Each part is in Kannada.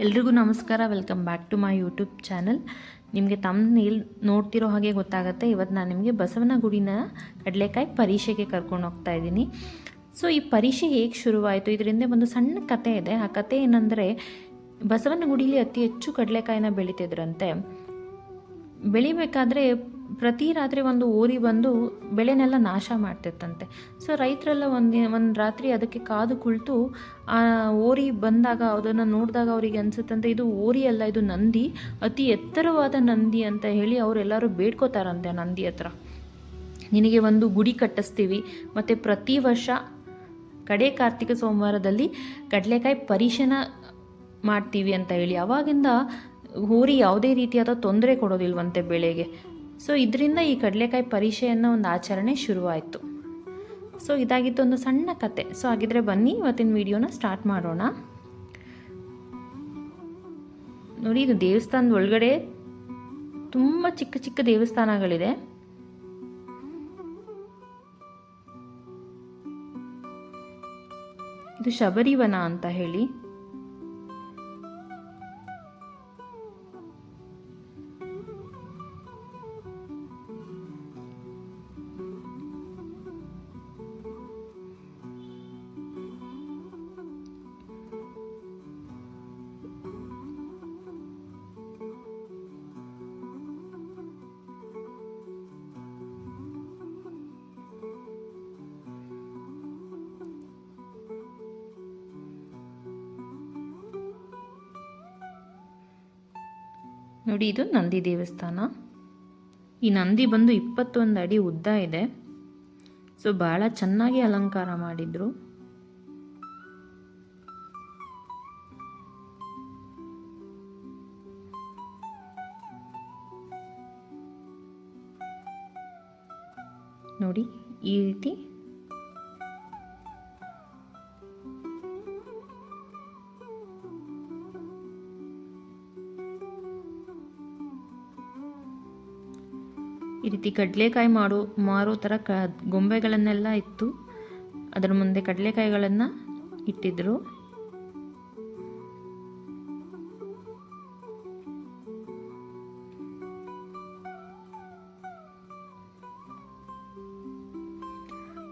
ಎಲ್ರಿಗೂ ನಮಸ್ಕಾರ. Welcome back to my YouTube channel. ನಿಮಗೆ ತಮ್ಮನೇಲ್ ನೋಡ್ತಿರೋ ಹಾಗೆ ಗೊತ್ತಾಗುತ್ತೆ, ಇವತ್ತು ನಾನು ನಿಮಗೆ ಬಸವನಗುಡಿನ ಕಡಲೆಕಾಯಿ ಪರೀಕ್ಷೆಗೆ ಕರ್ಕೊಂಡು ಹೋಗ್ತಾ ಇದ್ದೀನಿ. ಸೊ ಈ ಪರೀಕ್ಷೆ ಹೇಗೆ ಶುರುವಾಯಿತು, ಇದರಿಂದ ಒಂದು ಸಣ್ಣ ಕತೆ ಇದೆ. ಆ ಕತೆ ಏನಂದರೆ, ಬಸವನಗುಡಿಲಿ ಅತಿ ಹೆಚ್ಚು ಕಡಲೆಕಾಯಿನ ಬೆಳೀತಿದ್ರಂತೆ. ಬೆಳಿಬೇಕಾದ್ರೆ ಪ್ರತಿ ರಾತ್ರಿ ಒಂದು ಓರಿ ಬಂದು ಬೆಳೆನೆಲ್ಲ ನಾಶ ಮಾಡ್ತಿತ್ತಂತೆ. ಸೊ ರೈತರೆಲ್ಲ ಒಂದು ರಾತ್ರಿ ಅದಕ್ಕೆ ಕಾದು ಕುಳಿತು ಆ ಓರಿ ಬಂದಾಗ ಅದನ್ನು ನೋಡಿದಾಗ ಅವರಿಗೆ ಅನಿಸುತ್ತಂತೆ, ಇದು ಓರಿ ಅಲ್ಲ, ಇದು ನಂದಿ, ಅತಿ ಎತ್ತರವಾದ ನಂದಿ ಅಂತ ಹೇಳಿ ಅವರೆಲ್ಲರೂ ಬೇಡ್ಕೋತಾರಂತೆ ನಂದಿ ಹತ್ರ. ನಿನಗೆ ಒಂದು ಗುಡಿ ಕಟ್ಟಿಸ್ತೀವಿ, ಮತ್ತು ಪ್ರತಿ ವರ್ಷ ಕಡೆ ಕಾರ್ತಿಕ ಸೋಮವಾರದಲ್ಲಿ ಕಡಲೆಕಾಯಿ ಪರೀಕ್ಷೆನ ಮಾಡ್ತೀವಿ ಅಂತ ಹೇಳಿ. ಅವಾಗಿಂದ ಹೋರಿ ಯಾವುದೇ ರೀತಿಯಾದ ತೊಂದರೆ ಕೊಡೋದಿಲ್ವಂತೆ ಬೆಳೆಗೆ. ಸೊ ಇದರಿಂದ ಈ ಕಡಲೆಕಾಯಿ ಪರೀಕ್ಷೆಯನ್ನು ಒಂದು ಆಚರಣೆ ಶುರುವಾಯಿತು. ಸೊ ಇದಾಗಿತ್ತು ಒಂದು ಸಣ್ಣ ಕತೆ. ಸೊ ಹಾಗಿದ್ರೆ ಬನ್ನಿ ಇವತ್ತಿನ ವಿಡಿಯೋನ ಸ್ಟಾರ್ಟ್ ಮಾಡೋಣ. ನೋಡಿ, ಇದು ದೇವಸ್ಥಾನದ ಒಳಗಡೆ ತುಂಬ ಚಿಕ್ಕ ಚಿಕ್ಕ ದೇವಸ್ಥಾನಗಳಿದೆ. ಇದು ಶಬರಿವನ ಅಂತ ಹೇಳಿ. ನೋಡಿ, ಇದು ನಂದಿ ದೇವಸ್ಥಾನ. ಈ ನಂದಿ ಬಂದು 21 ಅಡಿ ಉದ್ದ ಇದೆ. ಸೊ ಭಾಳ ಚೆನ್ನಾಗಿ ಅಲಂಕಾರ ಮಾಡಿದ್ರು. ನೋಡಿ, ಈ ರೀತಿ ಈ ರೀತಿ ಕಡಲೆಕಾಯಿ ಮಾರೋ ಥರ ಗೊಂಬೆಗಳನ್ನೆಲ್ಲ ಇತ್ತು. ಅದರ ಮುಂದೆ ಕಡಲೆಕಾಯಿಗಳನ್ನು ಇಟ್ಟಿದ್ರು.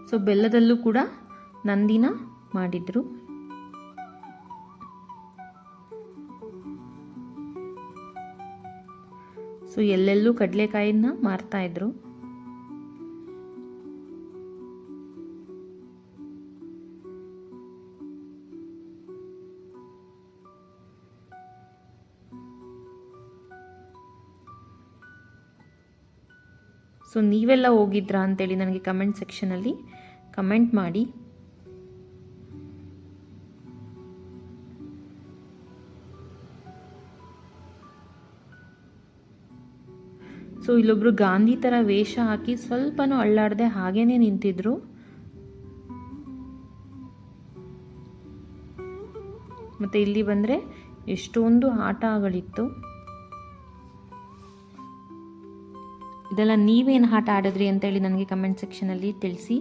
ಸೊ ಬೆಲ್ಲದಲ್ಲೂ ಕೂಡ ನಂದಿನ ಮಾಡಿದ್ರು. ಸೊ ಎಲ್ಲೆಲ್ಲೂ ಕಡಲೆಕಾಯಿನ ಮಾರ್ತಾ ಇದ್ರು. ಸೊ ನೀವೆಲ್ಲ ಹೋಗಿದ್ರಾ ಅಂತೇಳಿ ನನಗೆ ಕಮೆಂಟ್ ಸೆಕ್ಷನಲ್ಲಿ ಕಮೆಂಟ್ ಮಾಡಿ. ಸೊ ಇಲ್ಲೊಬ್ರು ಗಾಂಧಿ ಥರ ವೇಷ ಹಾಕಿ ಸ್ವಲ್ಪನೂ ಅಳ್ಳಾಡದೆ ಹಾಗೇನೆ ನಿಂತಿದ್ರು. ಮತ್ತೆ ಇಲ್ಲಿ ಬಂದರೆ ಎಷ್ಟೊಂದು ಆಟಗಳಿತ್ತು. ಇದೆಲ್ಲ ನೀವೇನು ಆಟ ಆಡಿದ್ರಿ ಅಂತೇಳಿ ನನಗೆ ಕಮೆಂಟ್ ಸೆಕ್ಷನಲ್ಲಿ ತಿಳಿಸಿ.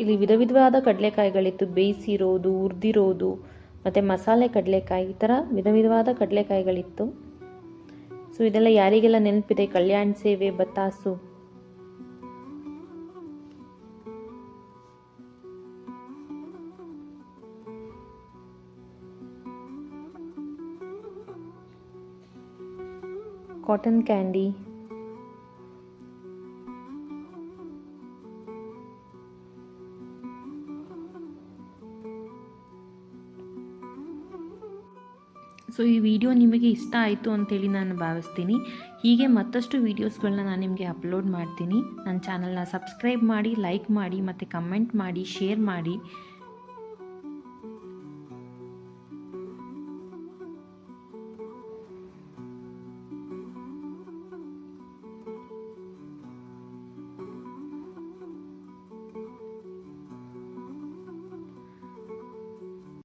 ಇಲ್ಲಿ ವಿಧ ವಿಧವಾದ ಕಡಲೆಕಾಯಿಗಳಿತ್ತು. ಬೇಯಿಸಿರೋದು, ಹುರಿದಿರೋದು, ಮತ್ತು ಮಸಾಲೆ ಕಡಲೆಕಾಯಿ, ಈ ಥರ ವಿಧ ವಿಧವಾದ ಕಡಲೆಕಾಯಿಗಳಿತ್ತು. ಸೊ ಇದೆಲ್ಲ ಯಾರಿಗೆಲ್ಲ ನೆನಪಿದೆ, ಕಲ್ಯಾಣ ಸೇವೆ, ಬತ್ತಾಸು. ಕಾಟನ್ ಕ್ಯಾಂಡಿ, ಸೊ ಈ ವಿಡಿಯೋ ನಿಮಗೆ ಇಷ್ಟ ಆಯಿತು ಅಂತೇಳಿ ನಾನು ಭಾವಿಸ್ತೀನಿ. ಹೀಗೆ ಮತ್ತಷ್ಟು ವೀಡಿಯೋಸ್ಗಳನ್ನ ನಾನು ನಿಮಗೆ ಅಪ್ಲೋಡ್ ಮಾಡ್ತೀನಿ. ನನ್ನ ಚಾನಲ್ನ ಸಬ್ಸ್ಕ್ರೈಬ್ ಮಾಡಿ, ಲೈಕ್ ಮಾಡಿ ಮತ್ತು ಕಮೆಂಟ್ ಮಾಡಿ, ಶೇರ್ ಮಾಡಿ.